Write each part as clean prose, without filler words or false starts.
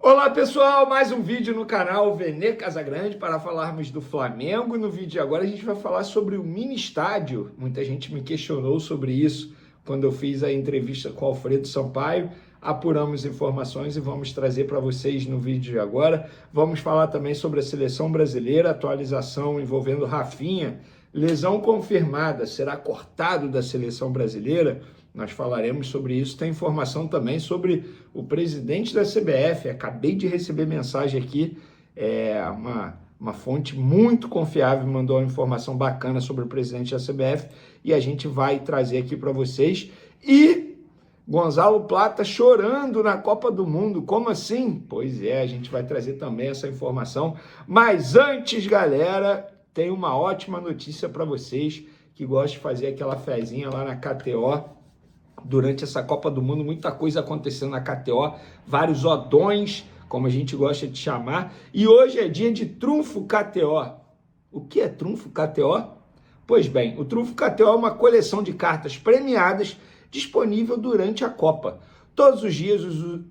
Olá pessoal, mais um vídeo no canal Vene Casagrande para falarmos do Flamengo. No vídeo de agora a gente vai falar sobre o mini estádio. Muita gente me questionou sobre isso quando eu fiz a entrevista com o Alfredo Sampaio. Apuramos informações e vamos trazer para vocês no vídeo de agora. Vamos falar também sobre a seleção brasileira, atualização envolvendo Rafinha, lesão confirmada, será cortado da seleção brasileira? Nós falaremos sobre isso. Tem informação também sobre o presidente da CBF. Acabei de receber mensagem aqui, uma fonte muito confiável mandou uma informação bacana sobre o presidente da CBF e a gente vai trazer aqui para vocês. E Gonzalo Plata chorando na Copa do Mundo. Como assim? Pois é, a gente vai trazer também essa informação. Mas antes, galera, tem uma ótima notícia para vocês que gostam de fazer aquela fezinha lá na KTO. Durante essa Copa do Mundo, muita coisa acontecendo na KTO, vários odões, como a gente gosta de chamar, e hoje é dia de Trunfo KTO. O que é Trunfo KTO? Pois bem, o Trunfo KTO é uma coleção de cartas premiadas disponível durante a Copa. Todos os dias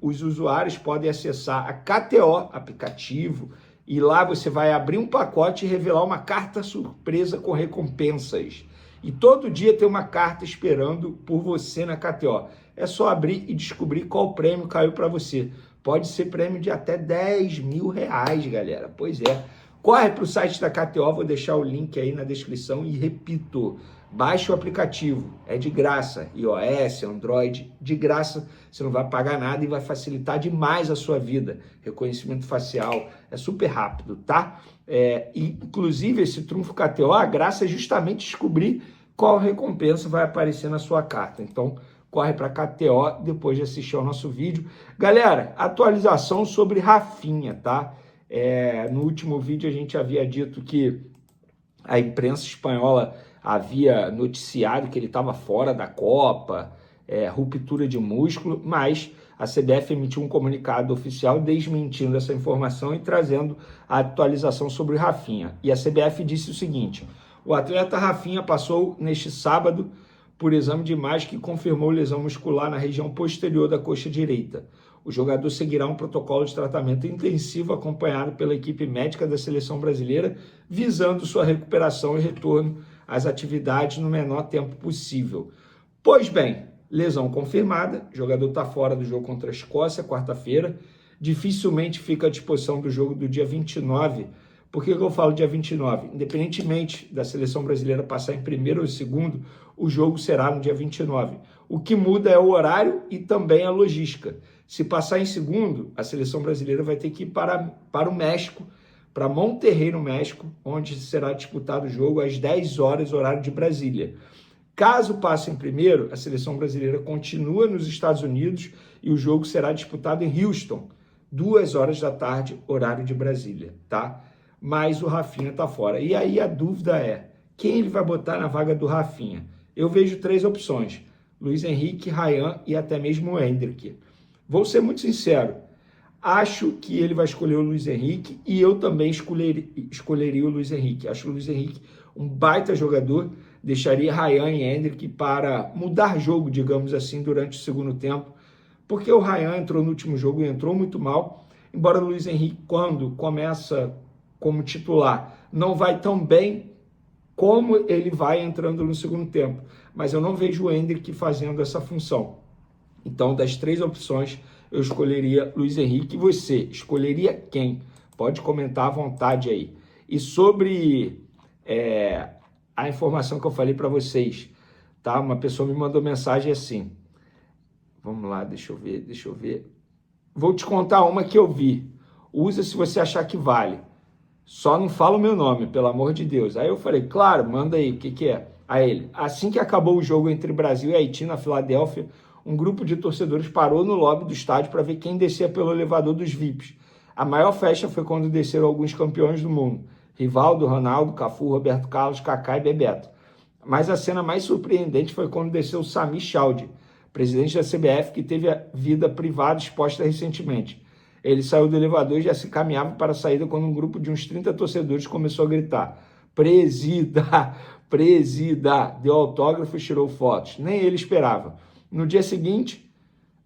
os usuários podem acessar a KTO, aplicativo, e lá você vai abrir um pacote e revelar uma carta surpresa com recompensas. E todo dia tem uma carta esperando por você na KTO. É só abrir e descobrir qual prêmio caiu para você. Pode ser prêmio de até 10 mil reais, galera. Pois é. Corre para o site da KTO, vou deixar o link aí na descrição e repito, baixe o aplicativo, é de graça, iOS, Android, de graça, você não vai pagar nada e vai facilitar demais a sua vida. Reconhecimento facial, é super rápido, tá? Inclusive esse Trunfo KTO, a graça é justamente descobrir qual recompensa vai aparecer na sua carta. Então, corre para a KTO depois de assistir ao nosso vídeo. Galera, atualização sobre Rafinha, tá? No último vídeo a gente havia dito que a imprensa espanhola havia noticiado que ele estava fora da Copa, ruptura de músculo, mas a CBF emitiu um comunicado oficial desmentindo essa informação e trazendo a atualização sobre o Rafinha. E a CBF disse o seguinte: o atleta Rafinha passou neste sábado por exame de imagem que confirmou lesão muscular na região posterior da coxa direita. O jogador seguirá um protocolo de tratamento intensivo acompanhado pela equipe médica da seleção brasileira, visando sua recuperação e retorno às atividades no menor tempo possível. Pois bem, lesão confirmada, o jogador está fora do jogo contra a Escócia, quarta-feira, dificilmente fica à disposição do jogo do dia 29. Por que eu falo dia 29? Independentemente da seleção brasileira passar em primeiro ou segundo, o jogo será no dia 29. O que muda é o horário e também a logística. Se passar em segundo, a seleção brasileira vai ter que ir para o México, para Monterrey, no México, onde será disputado o jogo às 10 horas, horário de Brasília. Caso passe em primeiro, a seleção brasileira continua nos Estados Unidos e o jogo será disputado em Houston, 2 horas da tarde, horário de Brasília, tá? Mas o Rafinha tá fora. E aí a dúvida é, quem ele vai botar na vaga do Rafinha? Eu vejo 3 opções: Luiz Henrique, Ryan e até mesmo o Endrick. Vou ser muito sincero, acho que ele vai escolher o Luiz Henrique e eu também escolheria o Luiz Henrique. Acho o Luiz Henrique um baita jogador, deixaria Ryan e Endrick para mudar jogo, digamos assim, durante o segundo tempo, porque o Ryan entrou no último jogo e entrou muito mal, embora o Luiz Henrique, quando começa como titular, não vai tão bem como ele vai entrando no segundo tempo. Mas eu não vejo o Endrick fazendo essa função. Então, das 3 opções, eu escolheria Luiz Henrique. E você, escolheria quem? Pode comentar à vontade aí. E sobre a informação que eu falei para vocês, tá? Uma pessoa me mandou mensagem assim. Vamos lá, deixa eu ver. Vou te contar uma que eu vi. Usa se você achar que vale. Só não fala o meu nome, pelo amor de Deus. Aí eu falei, claro, manda aí, o que é? Aí ele, assim que acabou o jogo entre Brasil e Haiti na Filadélfia, um grupo de torcedores parou no lobby do estádio para ver quem descia pelo elevador dos VIPs. A maior festa foi quando desceram alguns campeões do mundo: Rivaldo, Ronaldo, Cafu, Roberto Carlos, Kaká e Bebeto. Mas a cena mais surpreendente foi quando desceu o Sami Chaldi, presidente da CBF, que teve a vida privada exposta recentemente. Ele saiu do elevador e já se caminhava para a saída quando um grupo de uns 30 torcedores começou a gritar: presida, presida, deu autógrafo e tirou fotos. Nem ele esperava. No dia seguinte,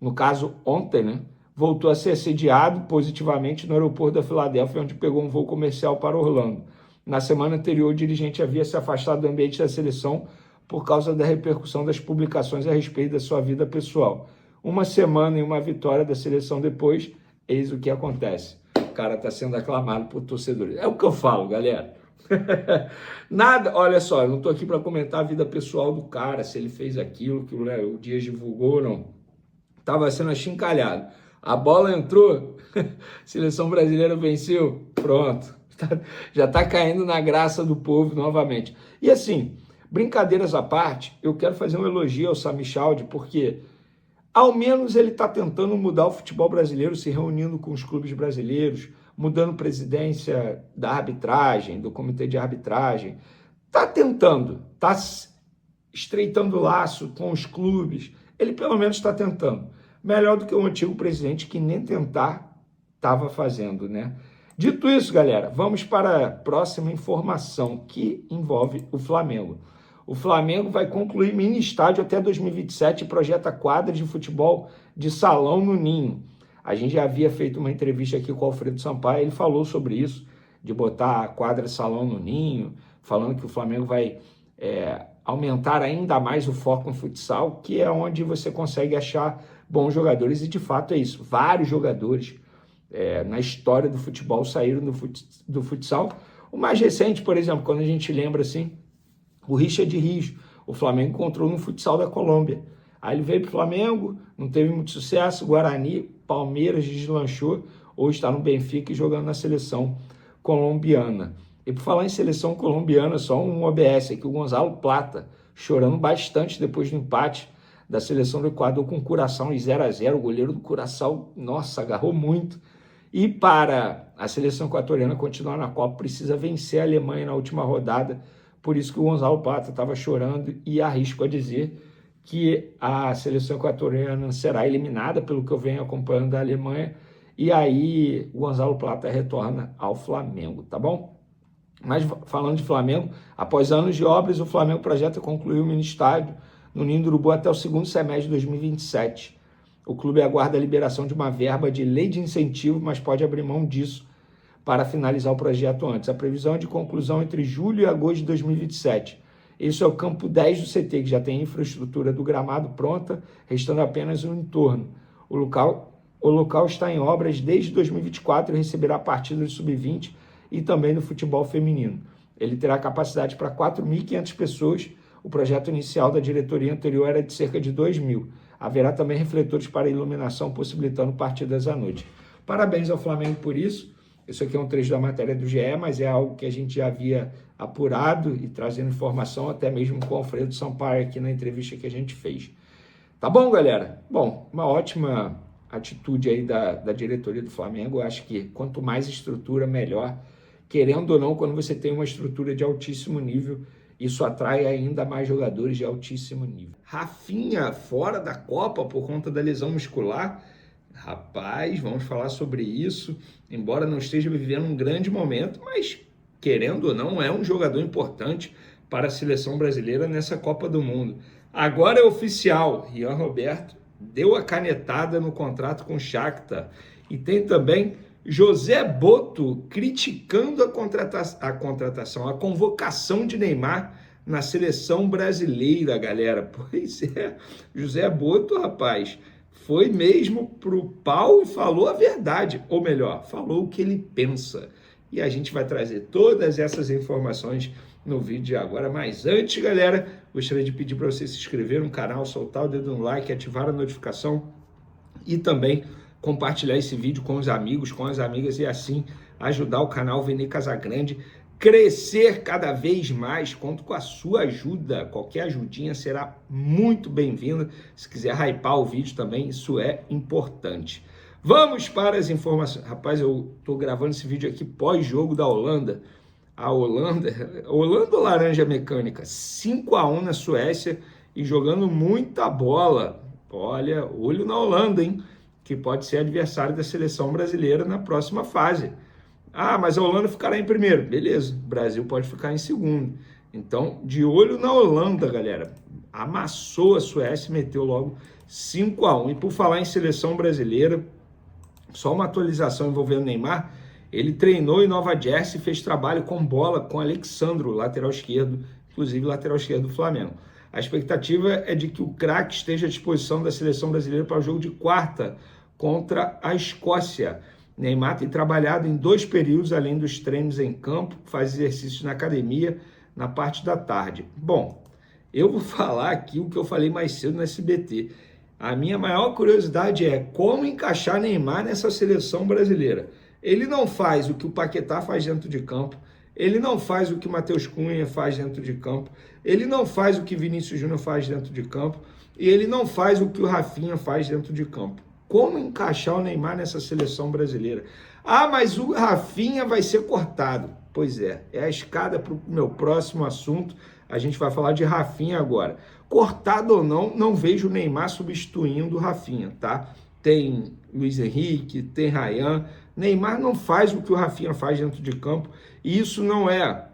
no caso ontem, né, voltou a ser assediado positivamente no aeroporto da Filadélfia, onde pegou um voo comercial para Orlando. Na semana anterior, o dirigente havia se afastado do ambiente da seleção por causa da repercussão das publicações a respeito da sua vida pessoal. Uma semana e uma vitória da seleção depois, eis o que acontece. O cara está sendo aclamado por torcedores. É o que eu falo, galera. Nada, olha só, eu não estou aqui para comentar a vida pessoal do cara, se ele fez aquilo que o Dias divulgou, não. Estava sendo achincalhado. A bola entrou, seleção brasileira venceu, pronto. Já está caindo na graça do povo novamente. E assim, brincadeiras à parte, eu quero fazer um elogio ao Sami Chaldi, porque ao menos ele está tentando mudar o futebol brasileiro, se reunindo com os clubes brasileiros, mudando presidência da arbitragem, do comitê de arbitragem. Está tentando, está estreitando o laço com os clubes. Ele pelo menos está tentando. Melhor do que o antigo presidente que nem tentar estava fazendo, né? Dito isso, galera, vamos para a próxima informação que envolve o Flamengo. O Flamengo vai concluir mini estádio até 2027 e projeta quadra de futebol de salão no Ninho. A gente já havia feito uma entrevista aqui com o Alfredo Sampaio, ele falou sobre isso, de botar a quadra de salão no Ninho, falando que o Flamengo vai aumentar ainda mais o foco no futsal, que é onde você consegue achar bons jogadores, e de fato é isso. Vários jogadores na história do futebol saíram do futsal. O mais recente, por exemplo, quando a gente lembra assim, o Richard Rios, o Flamengo encontrou no futsal da Colômbia. Aí ele veio para o Flamengo, não teve muito sucesso, Guarani, Palmeiras deslanchou, hoje está no Benfica e jogando na seleção colombiana. E por falar em seleção colombiana, só um OBS aqui, o Gonzalo Plata, chorando bastante depois do empate da seleção do Equador com o Curaçao em 0-0, o goleiro do Curaçao, nossa, agarrou muito. E para a seleção equatoriana continuar na Copa, precisa vencer a Alemanha na última rodada, por isso que o Gonzalo Plata estava chorando e arrisco a dizer que a seleção equatoriana será eliminada, pelo que eu venho acompanhando da Alemanha, e aí o Gonzalo Plata retorna ao Flamengo, tá bom? Mas falando de Flamengo, após anos de obras, o Flamengo projeta concluir o mini estádio no Ninho do Urubu até o segundo semestre de 2027. O clube aguarda a liberação de uma verba de lei de incentivo, mas pode abrir mão disso para finalizar o projeto antes. A previsão é de conclusão entre julho e agosto de 2027. Esse é o campo 10 do CT, que já tem a infraestrutura do gramado pronta, restando apenas o entorno. O local está em obras desde 2024 e receberá partidas do Sub-20 e também do futebol feminino. Ele terá capacidade para 4.500 pessoas. O projeto inicial da diretoria anterior era de cerca de 2.000. Haverá também refletores para iluminação, possibilitando partidas à noite. Parabéns ao Flamengo por isso. Isso aqui é um trecho da matéria do GE, mas é algo que a gente já havia apurado e trazendo informação, até mesmo com o Alfredo Sampaio aqui na entrevista que a gente fez. Tá bom, galera? Bom, uma ótima atitude aí da diretoria do Flamengo. Eu acho que quanto mais estrutura, melhor. Querendo ou não, quando você tem uma estrutura de altíssimo nível, isso atrai ainda mais jogadores de altíssimo nível. Rafinha fora da Copa por conta da lesão muscular. Rapaz, vamos falar sobre isso. Embora não esteja vivendo um grande momento, mas querendo ou não, é um jogador importante para a seleção brasileira nessa Copa do Mundo. Agora é oficial, Rian Roberto deu a canetada no contrato com o Shakhtar. E tem também José Boto criticando a contratação, a convocação de Neymar na seleção brasileira, galera. Pois é, José Boto, rapaz, foi mesmo pro pau e falou a verdade, ou melhor, falou o que ele pensa. E a gente vai trazer todas essas informações no vídeo de agora. Mas antes, galera, gostaria de pedir para você se inscrever no canal, soltar o dedo no like, ativar a notificação e também compartilhar esse vídeo com os amigos, com as amigas e assim ajudar o canal Vene Casagrande crescer cada vez mais. Conto com a sua ajuda, qualquer ajudinha será muito bem-vinda. Se quiser hypar o vídeo também, isso é importante. Vamos para as informações. Rapaz, eu tô gravando esse vídeo aqui pós-jogo da Holanda. A Holanda ou Laranja Mecânica, 5-1 na Suécia e jogando muita bola. Olha, olho na Holanda, hein? Que pode ser adversário da seleção brasileira na próxima fase. Ah, mas a Holanda ficará em primeiro. Beleza, o Brasil pode ficar em segundo. Então, de olho na Holanda, galera. Amassou a Suécia e meteu logo 5-1. E por falar em seleção brasileira, Só uma atualização envolvendo o Neymar, ele treinou em Nova Jersey, fez trabalho com bola com Alexandro, lateral esquerdo, inclusive lateral esquerdo do Flamengo. A expectativa é de que o craque esteja à disposição da seleção brasileira para o jogo de quarta contra a Escócia. Neymar tem trabalhado em 2 períodos, além dos treinos em campo, faz exercícios na academia na parte da tarde. Bom, eu vou falar aqui o que eu falei mais cedo no SBT. A minha maior curiosidade é como encaixar Neymar nessa seleção brasileira. Ele não faz o que o Paquetá faz dentro de campo, ele não faz o que o Matheus Cunha faz dentro de campo, ele não faz o que Vinícius Júnior faz dentro de campo e ele não faz o que o Rafinha faz dentro de campo. Como encaixar o Neymar nessa seleção brasileira? Ah, mas o Rafinha vai ser cortado. Pois é a escada para o meu próximo assunto. A gente vai falar de Rafinha agora. Cortado ou não, não vejo o Neymar substituindo o Rafinha, tá? Tem Luiz Henrique, tem Ryan. Neymar não faz o que o Rafinha faz dentro de campo. E isso não é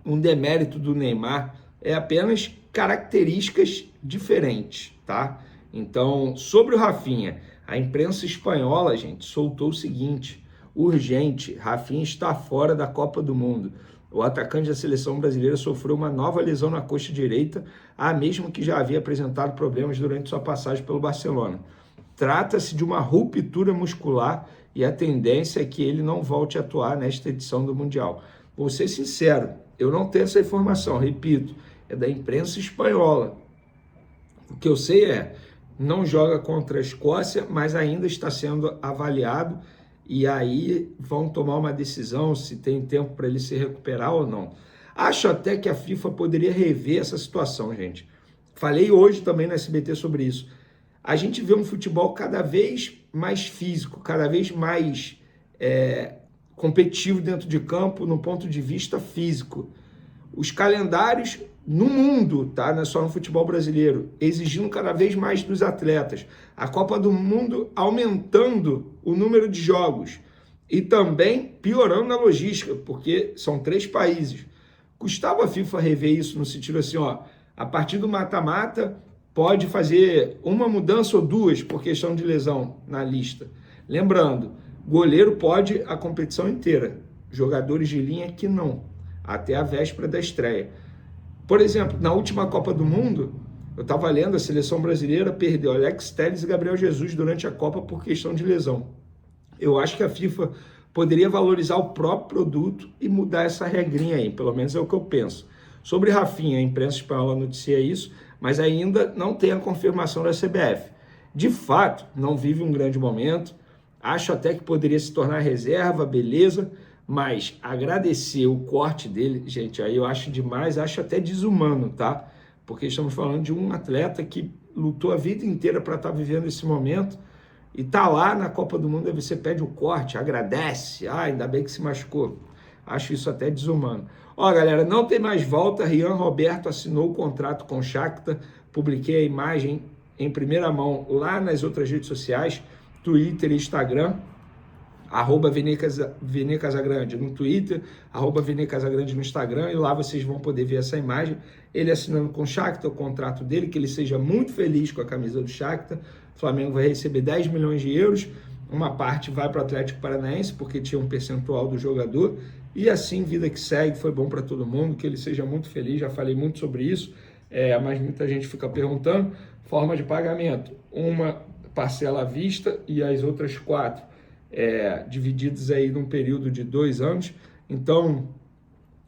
um demérito do Neymar, é apenas características diferentes, tá? Então, sobre o Rafinha, a imprensa espanhola, gente, soltou o seguinte: urgente, Rafinha está fora da Copa do Mundo. O atacante da seleção brasileira sofreu uma nova lesão na coxa direita, a mesma que já havia apresentado problemas durante sua passagem pelo Barcelona. Trata-se de uma ruptura muscular e a tendência é que ele não volte a atuar nesta edição do Mundial. Vou ser sincero, eu não tenho essa informação, repito, é da imprensa espanhola. O que eu sei é, não joga contra a Escócia, mas ainda está sendo avaliado e aí vão tomar uma decisão se tem tempo para ele se recuperar ou não. Acho até que a FIFA poderia rever essa situação, gente. Falei hoje também no SBT sobre isso. A gente vê um futebol cada vez mais físico, cada vez mais competitivo dentro de campo, no ponto de vista físico. Os calendários no mundo, tá? Não é só no futebol brasileiro, exigindo cada vez mais dos atletas. A Copa do Mundo aumentando o número de jogos e também piorando a logística, porque são 3 países. Custava a FIFA rever isso no sentido assim, ó, a partir do mata-mata pode fazer uma mudança ou 2 por questão de lesão na lista. Lembrando, goleiro pode a competição inteira, jogadores de linha que não, até a véspera da estreia. Por exemplo, na última Copa do Mundo, eu estava lendo, a seleção brasileira perdeu Alex Telles e Gabriel Jesus durante a Copa por questão de lesão. Eu acho que a FIFA poderia valorizar o próprio produto e mudar essa regrinha aí, pelo menos é o que eu penso. Sobre Rafinha, a imprensa espanhola noticia isso, mas ainda não tem a confirmação da CBF. De fato, não vive um grande momento, acho até que poderia se tornar reserva, beleza, mas agradecer o corte dele, gente, aí eu acho demais, acho até desumano, tá? Porque estamos falando de um atleta que lutou a vida inteira para estar vivendo esse momento e tá lá na Copa do Mundo, aí você pede o corte, agradece, ainda bem que se machucou. Acho isso até desumano. Ó, galera, não tem mais volta, Rian Roberto assinou o contrato com o Shakhtar, publiquei a imagem em primeira mão lá nas outras redes sociais, Twitter e Instagram, @Vene Casagrande no Twitter, @Vene Casagrande no Instagram, e lá vocês vão poder ver essa imagem, ele assinando com o Shakhtar, o contrato dele, que ele seja muito feliz com a camisa do Shakhtar. O Flamengo vai receber 10 milhões de euros, uma parte vai para o Atlético Paranaense, porque tinha um percentual do jogador, e assim, vida que segue, foi bom para todo mundo, que ele seja muito feliz, já falei muito sobre isso, mas muita gente fica perguntando, forma de pagamento, uma parcela à vista e as outras 4 divididos aí num período de 2 anos, então,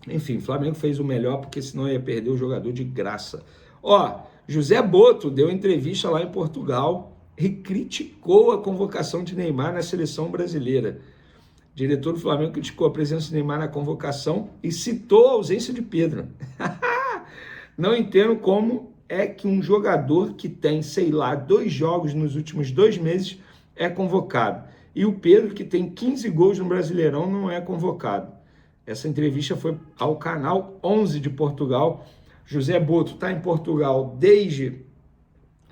enfim, o Flamengo fez o melhor, porque senão ia perder o jogador de graça. Ó, José Boto deu entrevista lá em Portugal e criticou a convocação de Neymar na seleção brasileira. O diretor do Flamengo criticou a presença de Neymar na convocação e citou a ausência de Pedro. Não entendo como é que um jogador que tem, sei lá, 2 jogos nos últimos 2 meses é convocado. E o Pedro, que tem 15 gols no Brasileirão, não é convocado. Essa entrevista foi ao Canal 11 de Portugal. José Boto está em Portugal desde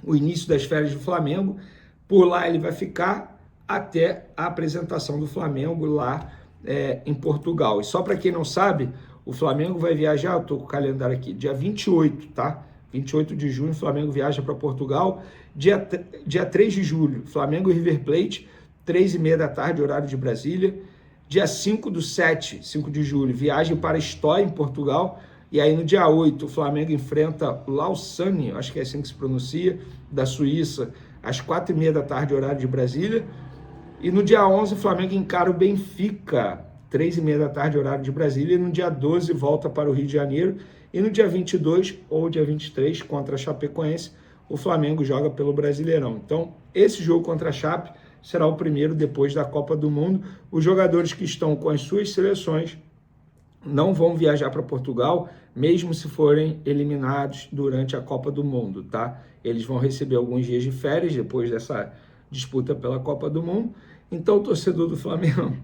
o início das férias do Flamengo. Por lá ele vai ficar até a apresentação do Flamengo lá em Portugal. E só para quem não sabe, o Flamengo vai viajar, eu estou com o calendário aqui, dia 28, tá? 28 de junho, o Flamengo viaja para Portugal. Dia 3 de julho, Flamengo e River Plate. 3h30 da tarde, horário de Brasília. Dia 5/7, 5 de julho, viagem para Estóia, em Portugal. E aí no dia 8, o Flamengo enfrenta Lausanne, acho que é assim que se pronuncia, da Suíça, às 4h30 da tarde, horário de Brasília. E no dia 11, o Flamengo encara o Benfica, 3h30 da tarde, horário de Brasília. E no dia 12, volta para o Rio de Janeiro. E no dia 22 ou dia 23, contra a Chapecoense, o Flamengo joga pelo Brasileirão. Então, esse jogo contra a Chape será o primeiro depois da Copa do Mundo. Os jogadores que estão com as suas seleções não vão viajar para Portugal, mesmo se forem eliminados durante a Copa do Mundo, tá? Eles vão receber alguns dias de férias depois dessa disputa pela Copa do Mundo. Então, torcedor do Flamengo,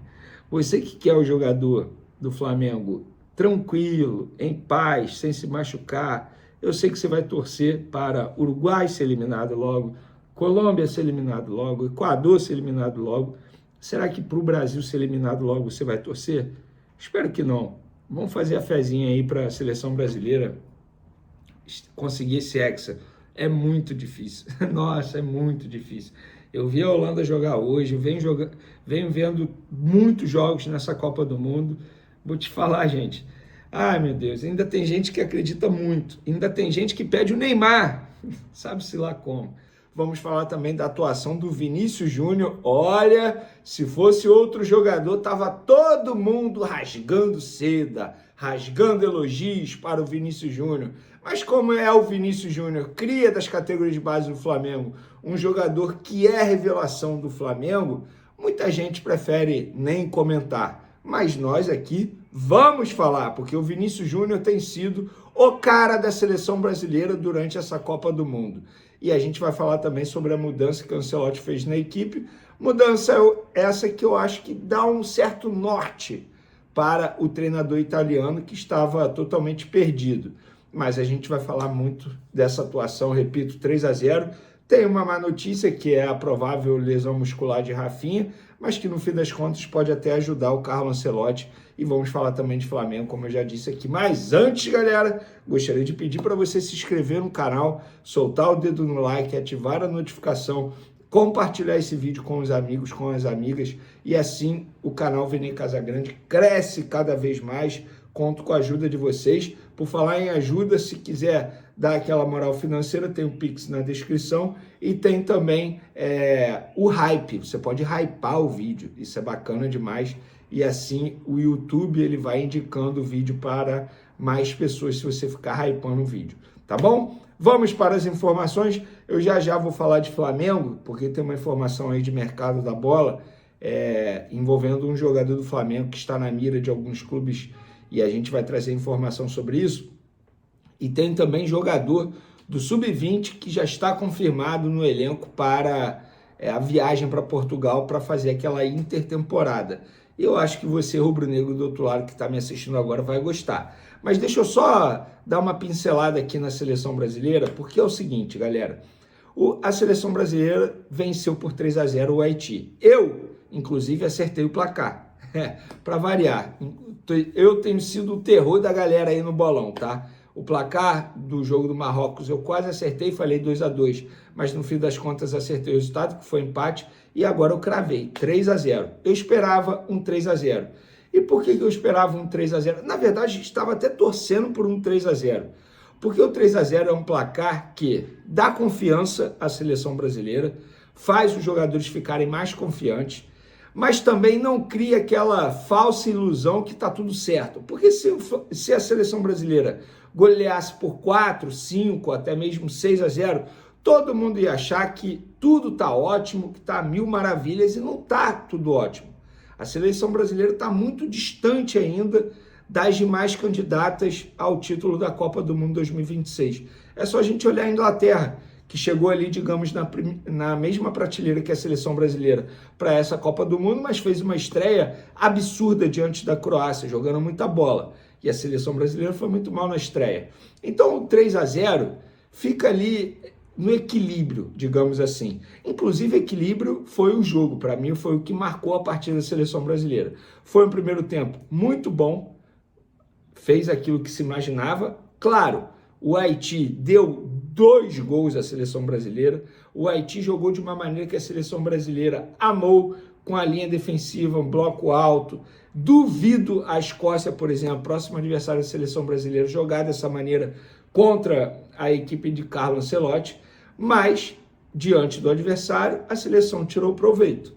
você que quer o jogador do Flamengo tranquilo, em paz, sem se machucar, eu sei que você vai torcer para Uruguai ser eliminado logo, Colômbia ser eliminado logo, Equador ser eliminado logo. Será que para o Brasil ser eliminado logo você vai torcer? Espero que não. Vamos fazer a fezinha aí para a seleção brasileira conseguir esse hexa. É muito difícil. Nossa, é muito difícil. Eu vi a Holanda jogar hoje, venho vendo muitos jogos nessa Copa do Mundo. Vou te falar, gente. Ai, meu Deus, ainda tem gente que acredita muito. Ainda tem gente que pede o Neymar. Sabe-se lá como. Vamos falar também da atuação do Vinícius Júnior. Olha, se fosse outro jogador, tava todo mundo rasgando seda, rasgando elogios para o Vinícius Júnior. Mas como é o Vinícius Júnior, cria das categorias de base do Flamengo, um jogador que é revelação do Flamengo, muita gente prefere nem comentar. Mas nós aqui vamos falar, porque o Vinícius Júnior tem sido o cara da seleção brasileira durante essa Copa do Mundo. E a gente vai falar também sobre a mudança que o Ancelotti fez na equipe. Mudança essa que eu acho que dá um certo norte para o treinador italiano, que estava totalmente perdido. Mas a gente vai falar muito dessa atuação, repito, 3-0. Tem uma má notícia, que é a provável lesão muscular de Rafinha, mas que no fim das contas pode até ajudar o Carlo Ancelotti. E vamos falar também de Flamengo, como eu já disse aqui. Mas antes, galera, gostaria de pedir para você se inscrever no canal, soltar o dedo no like, ativar a notificação, compartilhar esse vídeo com os amigos, com as amigas, e assim o canal Vene Casagrande cresce cada vez mais. Conto com a ajuda de vocês. Por falar em ajuda, se quiser dar aquela moral financeira, tem o Pix na descrição e tem também o hype. Você pode hypar o vídeo, isso é bacana demais. E assim o YouTube ele vai indicando o vídeo para mais pessoas se você ficar hypando o vídeo, tá bom? Vamos para as informações. Eu já vou falar de Flamengo, porque tem uma informação aí de mercado da bola envolvendo um jogador do Flamengo que está na mira de alguns clubes, e a gente vai trazer informação sobre isso. E tem também jogador do Sub-20 que já está confirmado no elenco para a viagem para Portugal para fazer aquela intertemporada. Eu acho que você, rubro-negro do outro lado, que está me assistindo agora, vai gostar. Mas deixa eu só dar uma pincelada aqui na seleção brasileira, porque é o seguinte, galera. A seleção brasileira venceu por 3-0 o Haiti. Eu, inclusive, acertei o placar. Para variar. Eu tenho sido o terror da galera aí no bolão, tá? O placar do jogo do Marrocos eu quase acertei, falei 2-2, mas no fim das contas acertei o resultado, que foi empate, e agora eu cravei 3-0. Eu esperava um 3-0. E por que eu esperava um 3-0? Na verdade, estava até torcendo por um 3-0, porque o 3-0 é um placar que dá confiança à seleção brasileira, faz os jogadores ficarem mais confiantes, mas também não cria aquela falsa ilusão que está tudo certo. Porque se a seleção brasileira goleasse por 4, 5, até mesmo 6-0, todo mundo ia achar que tudo está ótimo, que está a mil maravilhas, e não está tudo ótimo. A seleção brasileira está muito distante ainda das demais candidatas ao título da Copa do Mundo 2026. É só a gente olhar a Inglaterra, que chegou ali, digamos, na mesma prateleira que a seleção brasileira para essa Copa do Mundo, mas fez uma estreia absurda diante da Croácia, jogando muita bola. E a seleção brasileira foi muito mal na estreia. Então o 3-0 fica ali no equilíbrio, digamos assim. Inclusive, equilíbrio foi o jogo. Para mim, foi o que marcou a partida da seleção brasileira. Foi um primeiro tempo muito bom, fez aquilo que se imaginava. Claro, o Haiti deu 2 gols à seleção brasileira. O Haiti jogou de uma maneira que a seleção brasileira amou, com a linha defensiva, um bloco alto. Duvido a Escócia, por exemplo, próximo adversário da seleção brasileira, jogar dessa maneira contra a equipe de Carlo Ancelotti, mas, diante do adversário, a seleção tirou proveito.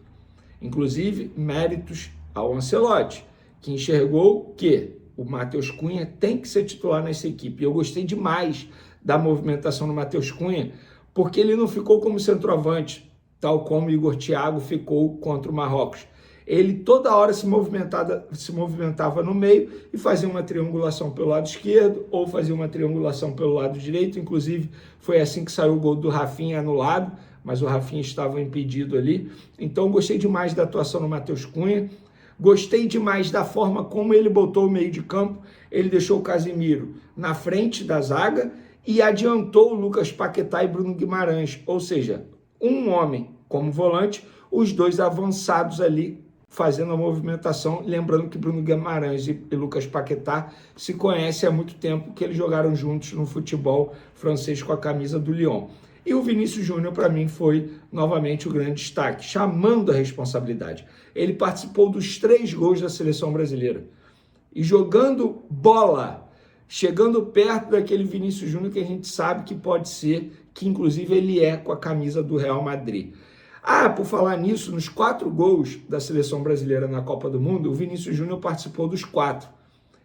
Inclusive, méritos ao Ancelotti, que enxergou que o Matheus Cunha tem que ser titular nessa equipe. Eu gostei demais da movimentação do Matheus Cunha, porque ele não ficou como centroavante, tal como o Igor Thiago ficou contra o Marrocos. Ele toda hora se movimentava no meio e fazia uma triangulação pelo lado esquerdo ou fazia uma triangulação pelo lado direito. Inclusive, foi assim que saiu o gol do Rafinha anulado, mas o Rafinha estava impedido ali. Então, gostei demais da atuação do Matheus Cunha. Gostei demais da forma como ele botou o meio de campo. Ele deixou o Casemiro na frente da zaga e adiantou o Lucas Paquetá e Bruno Guimarães. Ou seja, um homem como volante, os dois avançados ali fazendo a movimentação. Lembrando que Bruno Guimarães e Lucas Paquetá se conhecem há muito tempo, que eles jogaram juntos no futebol francês com a camisa do Lyon. E o Vinícius Júnior, para mim, foi novamente o grande destaque, chamando a responsabilidade. Ele participou dos 3 gols da seleção brasileira. E jogando bola, chegando perto daquele Vinícius Júnior que a gente sabe que pode ser, que inclusive ele é com a camisa do Real Madrid. Ah, por falar nisso, nos 4 gols da seleção brasileira na Copa do Mundo, o Vinícius Júnior participou dos 4.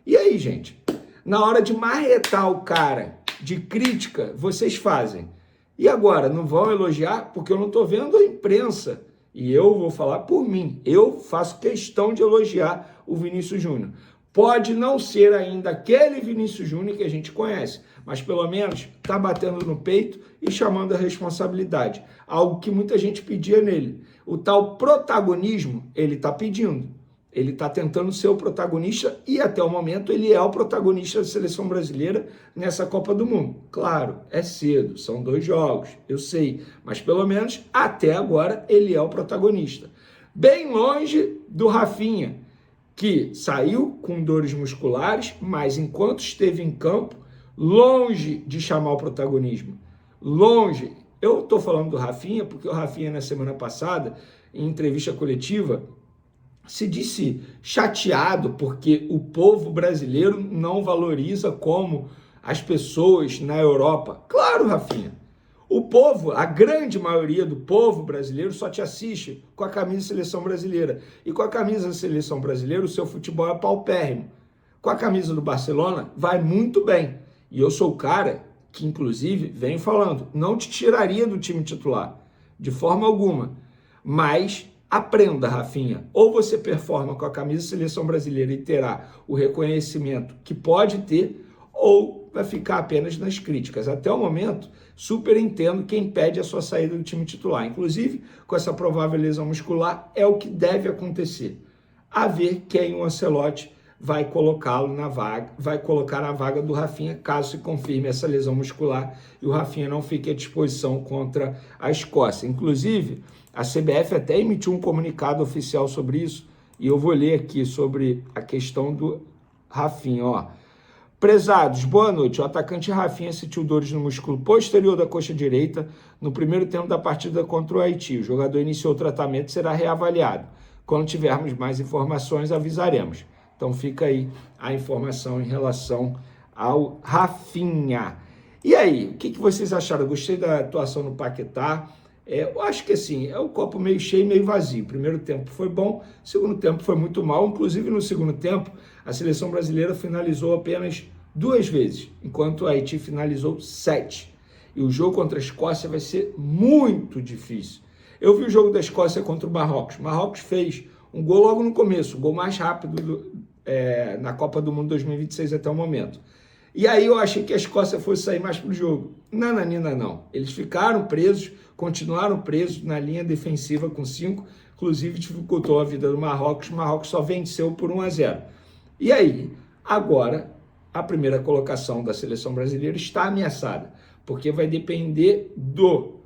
E aí, gente? Na hora de marretar o cara de crítica, vocês fazem. E agora, não vão elogiar? Porque eu não estou vendo a imprensa. E eu vou falar por mim. Eu faço questão de elogiar o Vinícius Júnior. Pode não ser ainda aquele Vinícius Júnior que a gente conhece, mas pelo menos está batendo no peito e chamando a responsabilidade. Algo que muita gente pedia nele. O tal protagonismo, ele está pedindo. Ele está tentando ser o protagonista e até o momento ele é o protagonista da seleção brasileira nessa Copa do Mundo. Claro, é cedo, são 2 jogos, eu sei, mas pelo menos até agora ele é o protagonista. Bem longe do Rafinha, que saiu com dores musculares, mas enquanto esteve em campo, longe de chamar o protagonismo. Longe. Eu estou falando do Rafinha porque o Rafinha na semana passada, em entrevista coletiva, se disse chateado porque o povo brasileiro não valoriza como as pessoas na Europa. Claro, Rafinha, o povo, a grande maioria do povo brasileiro só te assiste com a camisa da seleção brasileira. E com a camisa da seleção brasileira, o seu futebol é paupérrimo. Com a camisa do Barcelona, vai muito bem. E eu sou o cara que, inclusive, venho falando, não te tiraria do time titular, de forma alguma, mas aprenda, Rafinha, ou você performa com a camisa da seleção brasileira e terá o reconhecimento que pode ter, ou vai ficar apenas nas críticas. Até o momento, super entendo quem pede a sua saída do time titular. Inclusive, com essa provável lesão muscular, é o que deve acontecer. A ver quem o Ancelotti vai colocá-lo na vaga, vai colocar na vaga do Rafinha, caso se confirme essa lesão muscular e o Rafinha não fique à disposição contra a Escócia. Inclusive, a CBF até emitiu um comunicado oficial sobre isso, e eu vou ler aqui sobre a questão do Rafinha, ó. Prezados, boa noite. O atacante Rafinha sentiu dores no músculo posterior da coxa direita no primeiro tempo da partida contra o Haiti. O jogador iniciou o tratamento e será reavaliado. Quando tivermos mais informações, avisaremos. Então fica aí a informação em relação ao Rafinha. E aí, o que vocês acharam? Eu gostei da atuação no Paquetá. Eu acho que assim, é o copo meio cheio e meio vazio. O primeiro tempo foi bom, o segundo tempo foi muito mal. Inclusive, no segundo tempo, a seleção brasileira finalizou apenas 2 vezes, enquanto a Haiti finalizou 7. E o jogo contra a Escócia vai ser muito difícil. Eu vi o jogo da Escócia contra o Marrocos. O Marrocos fez um gol logo no começo, o gol mais rápido na Copa do Mundo 2026 até o momento. E aí eu achei que a Escócia fosse sair mais pro jogo. Nananina não. Eles ficaram presos, continuaram presos na linha defensiva com 5, inclusive dificultou a vida do Marrocos. O Marrocos só venceu por 1-0. E aí, agora, a primeira colocação da seleção brasileira está ameaçada, porque vai depender do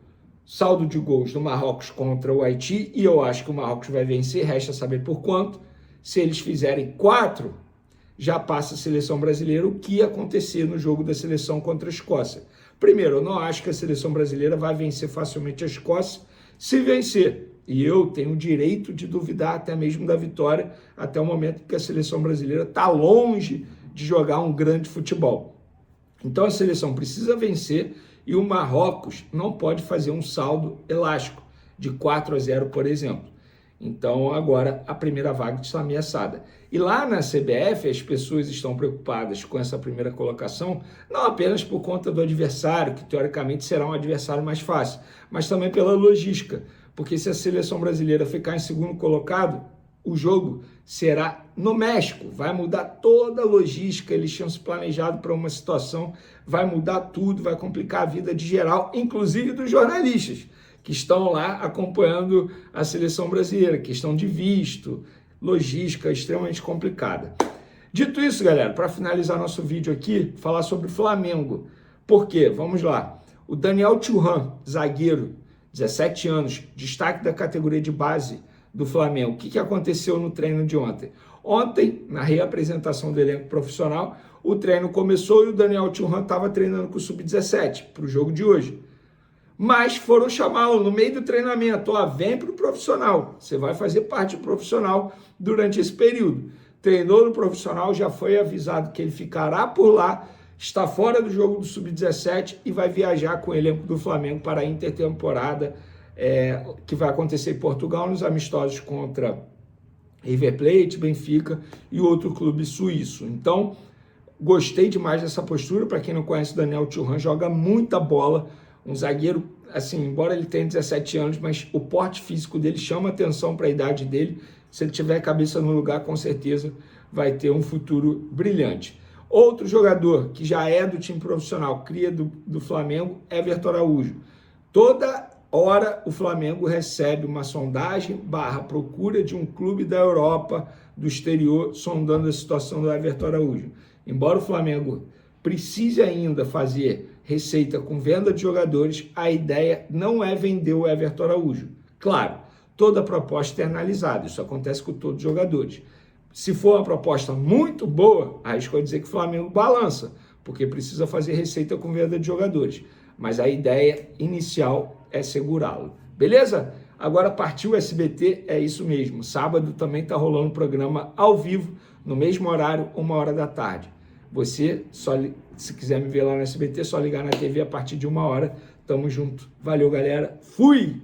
saldo de gols do Marrocos contra o Haiti, e eu acho que o Marrocos vai vencer, resta saber por quanto. Se eles fizerem 4, já passa a seleção brasileira, o que ia acontecer no jogo da seleção contra a Escócia. Primeiro, eu não acho que a seleção brasileira vai vencer facilmente a Escócia. Se vencer, E eu tenho o direito de duvidar até mesmo da vitória, até o momento que a seleção brasileira está longe de jogar um grande futebol. Então a seleção precisa vencer e o Marrocos não pode fazer um saldo elástico de 4-0, por exemplo. Então agora a primeira vaga está ameaçada. E lá na CBF as pessoas estão preocupadas com essa primeira colocação, não apenas por conta do adversário, que teoricamente será um adversário mais fácil, mas também pela logística. Porque se a seleção brasileira ficar em segundo colocado, o jogo será no México, vai mudar toda a logística, eles tinham se planejado para uma situação, vai mudar tudo, vai complicar a vida de geral, inclusive dos jornalistas, que estão lá acompanhando a seleção brasileira, questão de visto, logística extremamente complicada. Dito isso, galera, para finalizar nosso vídeo aqui, falar sobre o Flamengo. Por quê? Vamos lá. O Daniel Thuram, zagueiro, 17 anos, destaque da categoria de base do Flamengo. O que aconteceu no treino de ontem? Ontem, na reapresentação do elenco profissional, o treino começou e o Daniel Thuram estava treinando com o Sub-17 para o jogo de hoje. Mas foram chamá-lo no meio do treinamento. Ó, vem para o profissional. Você vai fazer parte do profissional durante esse período. Treinou no profissional, já foi avisado que ele ficará por lá, está fora do jogo do Sub-17 e vai viajar com o elenco do Flamengo para a intertemporada, que vai acontecer em Portugal, nos amistosos contra River Plate, Benfica e outro clube suíço. Então, gostei demais dessa postura. Para quem não conhece, o Daniel Thuram joga muita bola, um zagueiro, assim, embora ele tenha 17 anos, mas o porte físico dele chama atenção para a idade dele. Se ele tiver a cabeça no lugar, com certeza vai ter um futuro brilhante. Outro jogador que já é do time profissional, cria do Flamengo, Everton Araújo. Toda hora o Flamengo recebe uma sondagem / procura de um clube da Europa, do exterior, sondando a situação do Everton Araújo. Embora o Flamengo precise ainda fazer receita com venda de jogadores, a ideia não é vender o Everton Araújo. Claro, toda proposta é analisada, isso acontece com todos os jogadores. Se for uma proposta muito boa, arrisco a dizer que o Flamengo balança, porque precisa fazer receita com venda de jogadores. Mas a ideia inicial é segurá-lo. Beleza? Agora partiu o SBT, é isso mesmo. Sábado também está rolando um programa ao vivo, no mesmo horário, 1h da tarde. Você, se quiser me ver lá no SBT, é só ligar na TV a partir de 1h. Tamo junto. Valeu, galera. Fui!